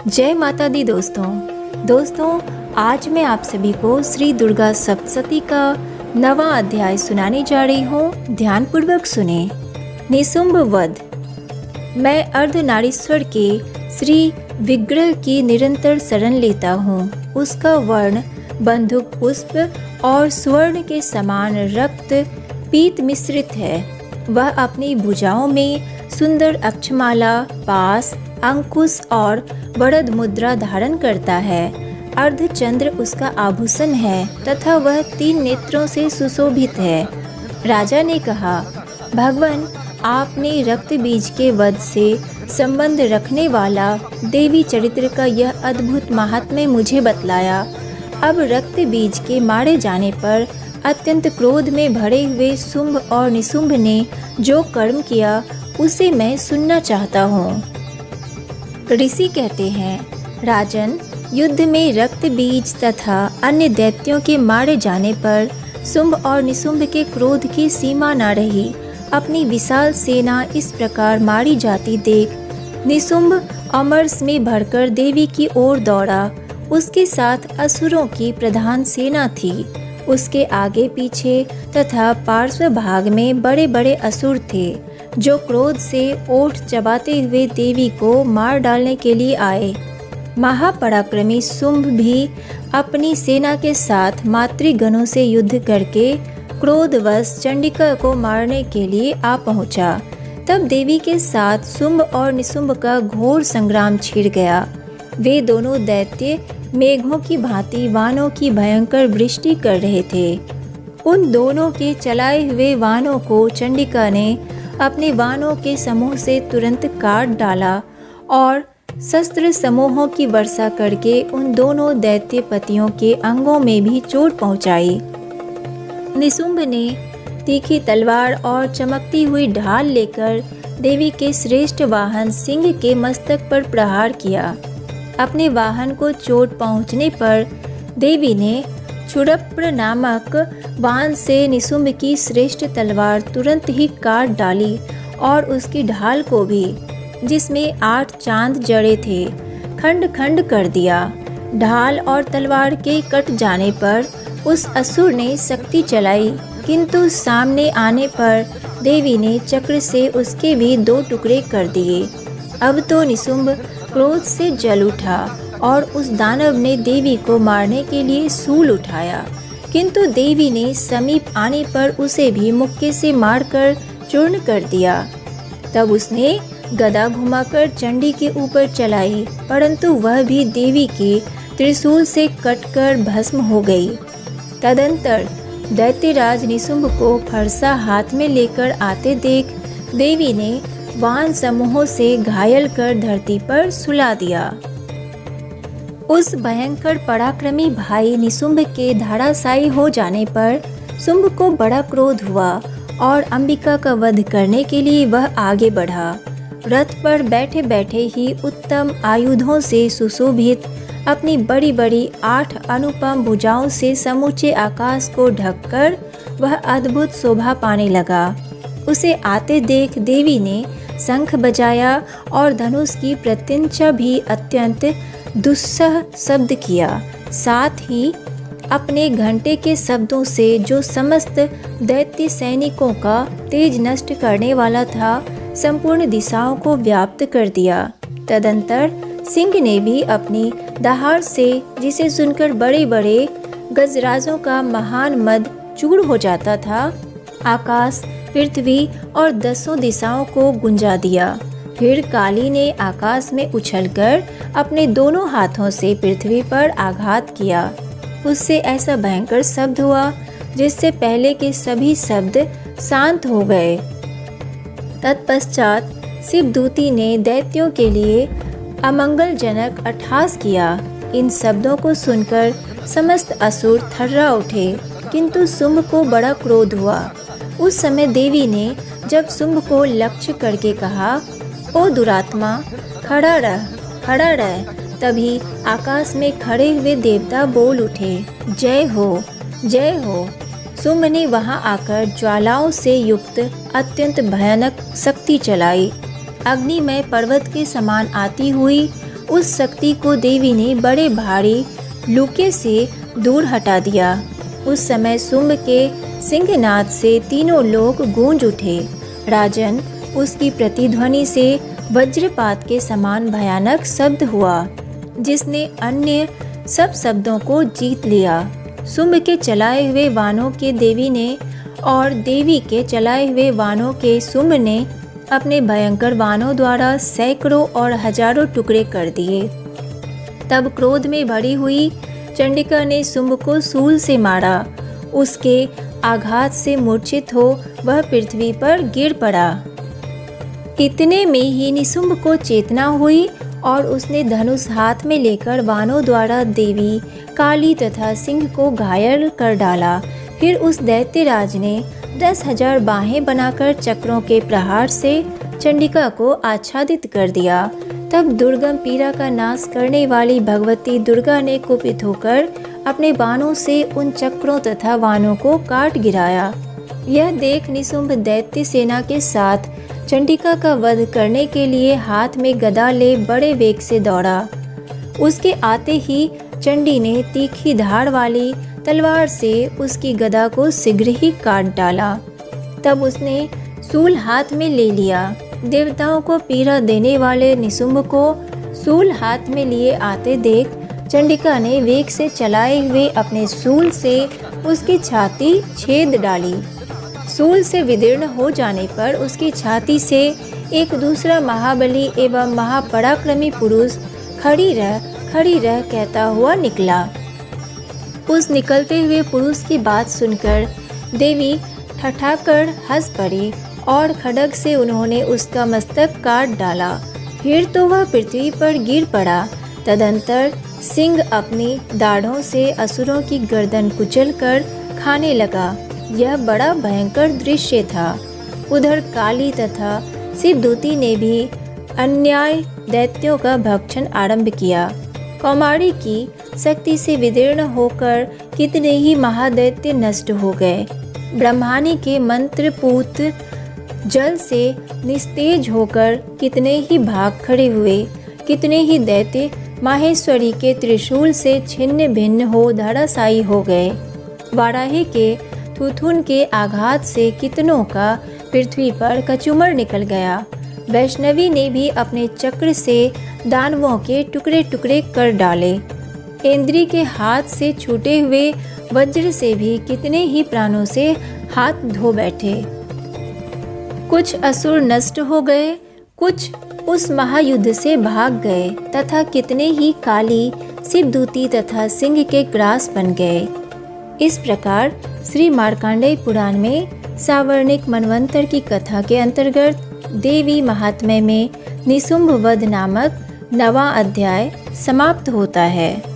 जय माता दी दोस्तों आज मैं आप सभी को श्री दुर्गा सप्तशती का 9वां अध्याय सुनाने जा रही हूँ। ध्यानपूर्वक सुने। निशुंभ वध। मैं अर्धनारीश्वर के श्री विग्रह की निरंतर शरण लेता हूँ। उसका वर्ण बंदूक पुष्प और स्वर्ण के समान रक्त पीत मिश्रित है। वह अपनी भुजाओं में सुंदर अक्षमाला, पास, अंकुश और वरद मुद्रा धारण करता है। अर्धचंद्र उसका आभूषण है तथा वह 3 नेत्रों से सुशोभित है। राजा ने कहा, भगवान, आपने रक्त बीज के वध से संबंध रखने वाला देवी चरित्र का यह अद्भुत महात्म्य मुझे बतलाया। अब रक्त बीज के मारे जाने पर अत्यंत क्रोध में भरे हुए शुंभ और निशुंभ ने जो कर्म किया उसे मैं सुनना चाहता हूँ। ऋषि कहते हैं, राजन, युद्ध में रक्त बीज तथा अन्य दैत्यों के मारे जाने पर शुंभ और निशुंभ के क्रोध की सीमा न रही। अपनी विशाल सेना इस प्रकार मारी जाती देख निशुंभ अमरस में भरकर देवी की ओर दौड़ा। उसके साथ असुरों की प्रधान सेना थी। उसके आगे पीछे तथा पार्श्व भाग में बड़े बड़े असुर थे जो क्रोध से ओठ चबाते हुए देवी को मार डालने के लिए आए। महापराक्रमी शुंभ भी अपनी सेना के साथ मातृगणों से युद्ध करके क्रोधवश चंडिका को मारने के लिए आ पहुंचा। तब देवी के साथ शुंभ और निशुंभ का घोर संग्राम छिड़ गया। वे दोनों दैत्य मेघों की भांति वानों की भयंकर वृष्टि कर रहे थे। उन दोनों के चलाए हुए वानों को चंडिका ने अपने वानों के समूह से तुरंत काट डाला और शस्त्र समूहों की वर्षा करके उन दोनों दैत्यपतियों के अंगों में भी चोट पहुंचाई। निशुंभ ने तीखी तलवार और चमकती हुई ढाल लेकर देवी के श्रेष्ठ वाहन सिंह के मस्तक पर प्रहार किया। अपने वाहन को चोट पहुंचने पर देवी ने क्षुरप्र नामक वाहन से निशुंभ की श्रेष्ठ तलवार तुरंत ही काट डाली और उसकी ढाल को भी, जिसमें 8 चांद जड़े थे, खंड खंड कर दिया। ढाल और तलवार के कट जाने पर उस असुर ने शक्ति चलाई, किंतु सामने आने पर देवी ने चक्र से उसके भी 2 टुकड़े कर दिए। अब तो निशुंभ क्रोध से जल उठा और उस दानव ने देवी को मारने के लिए शूल उठाया, किंतु देवी ने समीप आने पर उसे भी मुक्के से मारकर चूर्ण कर दिया। तब उसने गदा घुमाकर चंडी के ऊपर चलाई, परंतु वह भी देवी के त्रिशूल से कटकर भस्म हो गई। तदंतर दैत्यराज निशुंभ को फरसा हाथ में लेकर आते देख देवी ने वान समूहों से घायल कर धरती पर सुला दिया। उस भयंकर पराक्रमी भाई निशुंभ के धराशायी हो जाने पर शुंभ को बड़ा क्रोध हुआ और अंबिका का वध करने के लिए वह आगे बढ़ा। रथ पर बैठे बैठे ही उत्तम आयुधों से सुशोभित अपनी बड़ी बड़ी 8 अनुपम भुजाओं से समूचे आकाश को ढककर वह अद्भुत शोभा पाने लगा। उसे आते देख देवी ने शंख बजाया और धनुष की प्रत्यंचा भी अत्यंत दुस्सह शब्द किया। साथ ही अपने घंटे के शब्दों से जो समस्त दैत्य सैनिकों का तेज नष्ट करने वाला था, संपूर्ण दिशाओं को व्याप्त कर दिया। तदंतर सिंह ने भी अपनी दहाड़ से, जिसे सुनकर बड़े बड़े गजराजों का महान मद चूर हो जाता था, आकाश, पृथ्वी और 10 दिशाओं को गुंजा दिया। फिर काली ने आकाश में उछलकर अपने दोनों हाथों से पृथ्वी पर आघात किया। उससे ऐसा भयंकर शब्द हुआ जिससे पहले के सभी शब्द शांत हो गए। तत्पश्चात शिवदूती ने दैत्यों के लिए अमंगलजनक अट्टहास किया। इन शब्दों को सुनकर समस्त असुर थर्रा उठे, किंतु शुंभ को बड़ा क्रोध हुआ। उस समय देवी ने जब शुंभ को लक्ष्य करके कहा, ओ दुरात्मा, खड़ा रह। तभी आकाश में खड़े हुए देवता बोल उठे, जय हो, जय हो। शुंभ ने वहां आकर ज्वालाओं से युक्त अत्यंत भयानक शक्ति चलाई। अग्निमय पर्वत के समान आती हुई उस शक्ति को देवी ने बड़े भारी लूके से दूर हटा दिया। उस समय शुंभ के सिंहनाद से तीनों लोग गूंज उठे। राजन, उसकी प्रतिध्वनि से वज्रपात के समान भयानक शब्द हुआ, जिसने अन्य सब शब्दों को जीत लिया। शुंभ के चलाए हुए वाणों के देवी ने और देवी के चलाए हुए वाणों के शुंभ ने अपने भयंकर वाणों द्वारा सैकड़ों और हजारों टुकड़े कर दिए। तब क्रोध में भरी हुई चंडिका ने शुंभ को शूल से मारा। उसके आघात से मूर्छित हो वह पृथ्वी पर गिर पड़ा। इतने में ही निशुंभ को चेतना हुई और उसने धनुष हाथ में लेकर वाणों द्वारा देवी, काली तथा सिंह को घायल कर डाला। फिर उस दैत्यराज ने 10,000 बाहें बनाकर चक्रों के प्रहार से चंडिका को आच्छादित कर दिया। तब दुर्गम पीड़ा का नाश करने वाली भगवती दुर्गा ने कुपित होकर अपने बाणों से उन चक्रों तथा वाणों को काट गिराया। यह देख निशुंभ दैत्य सेना के साथ चंडिका का वध करने के लिए हाथ में गदा ले बड़े वेग से दौड़ा। उसके आते ही चंडी ने तीखी धार वाली तलवार से उसकी गदा को शीघ्र ही काट डाला। तब उसने शूल हाथ में ले लिया। देवताओं को पीड़ा देने वाले निशुंभ को शूल हाथ में लिए आते देख चंडिका ने वेग से चलाए हुए अपने शूल से उसकी छाती छेद डाली। शूल से विदीर्ण हो जाने पर उसकी छाती से एक दूसरा महाबली एवं महापराक्रमी पुरुष खड़ी रह कहता हुआ निकला। उस निकलते हुए पुरुष की बात सुनकर देवी ठठाकर हंस पड़ी और खड्ग से उन्होंने उसका मस्तक काट डाला। फिर तो वह पृथ्वी पर गिर पड़ा। तदंतर सिंह अपनी दाढ़ों से असुरों की गर्दन कुचलकर खाने लगा। यह बड़ा भयंकर दृश्य था। उधर काली तथा शिवदूती ने भी अन्याय दैत्यों का भक्षण आरंभ किया। कौमारी की शक्ति से विदीर्ण होकर कितने ही महादैत्य नष्ट हो गए। ब्रह्मानी के मंत्रपूत जल से निस्तेज होकर कितने ही भाग खड़े हुए। कितने ही दैत्य माहेश्वरी के त्रिशूल से छिन्न भिन्न हो धराशायी हो गए। वाराही के थुथुन के आघात से कितनों का पृथ्वी पर कचूमर निकल गया। वैष्णवी ने भी अपने चक्र से दानवों के टुकड़े टुकड़े कर डाले। इंद्री के हाथ से छूटे हुए वज्र से भी कितने ही प्राणों से हाथ धो बैठे। कुछ असुर नष्ट हो गए, कुछ उस महायुद्ध से भाग गए तथा कितने ही काली शिवदूती तथा सिंह के ग्रास बन गए। इस प्रकार श्री मार्कंडेय पुराण में सावर्णिक मनवंतर की कथा के अंतर्गत देवी महात्म्य में निशुंभ वध नामक 9वां अध्याय समाप्त होता है।